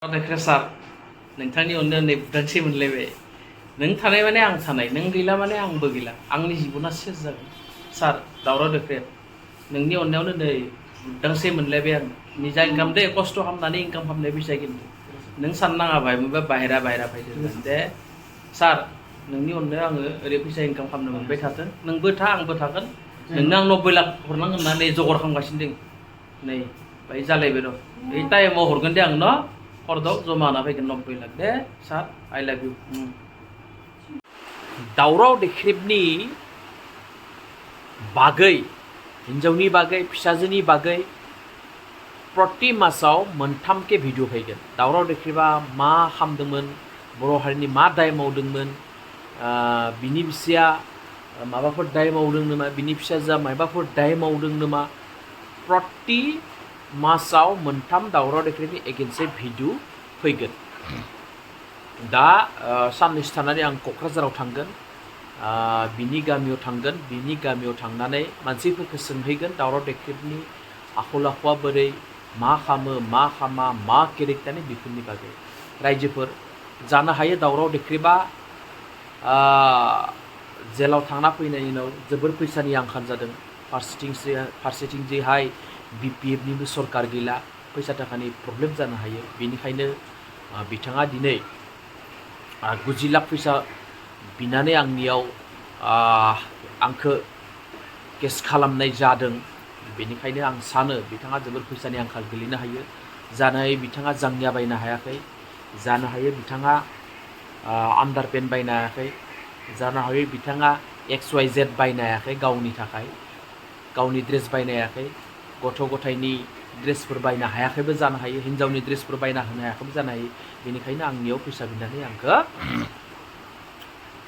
देखरे सार नोंथांनि अननायाव नै बुदांसे मोनलायबाय नों थानाय माने आं थानाय नों गैला माने आंबो गैला आंनि जिबना सेस जागोन सार दावराव देख्रेब नोंनि अननायावनो नै बुदांसे मोनलायबाय आं निजा इनकाम दे खस्थ' खालामनानै इनकाम खालामनाय फैसा खिन्थु नों साननाङा बाय मोनबा बाहेरा फैदो दे सार नोंनि अननायाव आङो ओरै फैसा इनकाम खालामनो मोनबाय थाथों नोंबो था आंबो थागोन नोंनो आं 90 लाख हरनांगोन होननानै जगार खालामगासिनो दं नै बाय जालायबाय र' बे टाइमाव हरगोन दे आं न' हरदाव जमा होना फैगोन 90 लाख दे सार आइ लाभ इउ दावराव देख्रेबनि बागै हिन्जावनि बागै फिसाजोनि बागै प्रति मासाव मोनथामके भिडिअ फैगोन दावराव देख्रेबा मा खालामदोंमोन बर' हारिनि मा दाय मावदोंमोन बिनि बिसिया माबाफोर दाय मावदों नामा बिनि फिसाजोआ माबाफोर दाय मावदों नामा प्रति मासाव मोनथाम दावराव देख्रेबनि एगेन्स्टै भिडिअ फैगोन दा साननैसो थानानै आं क'क्राझाराव थांगोन बिनि गामियाव थांगोन बिनि गामियाव थांनानै मानसिफोरखौ सोंहैगोन दावराव देख्रेबनि आखल आखुआ बोरै मा खालामो मा खालामा मा केरेक्टारनि बेफोरनि बागै रायजोफोर जानो हायो दावराव देख्रेबा जेलाव थांना फैनायनि उनाव जोबोर फैसानि आंखाल जादों फारसेथिंजायहाय BPFनिबो सरकार गैला फैसा थाखानि प्रब्लेम जानो हायो बेनिखायनो बिथाङा दिनै 90 लाख फैसा बिनानै आंनियाव आंखौ केस खालामनाय जादों बेनिखायनो आं सानो बिथाङा जोबोर फैसानि आंखाल गोलैनो हायो जानो हायो बिथाङा जांगिया बायनो हायाखै जानो हायो बिथाङा आन्डारपेन्ट बायनो हायाखै जानो हायो बिथाङा XYZ बायनो हायाखै गावनि थाखाय गावनि ड्रेस बायनो हायाखै गथ' गथायनि ड्रेसफोर बायनो हायाखैबो जानो हायो हिन्जावनि ड्रेसफोर बायना होनो हायाखैबो जानो हायो बेनिखायनो आंनियाव फैसा बिनानै आंखौ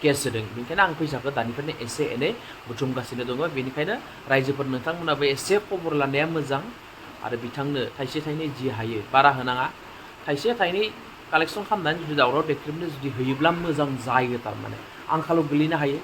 केस होदों बेनिखायनो आं फैसाखौ दानिफ्रायनो एसे एनै बुथुमगासिनो दङ बेनिखायनो रायजोफोर नोंथांमोनाबो एसे खबर लानाया मोजां आरो बिथांनो थाइसे थाइनै जि हायो बारा होनाङा थाइसे थाइनै कालेक्सन खालामनानै जुदि दावराव देख्रेबनो जुदि होयोब्ला मोजां जायो थारमाने आंखालाव गोलैनो हायो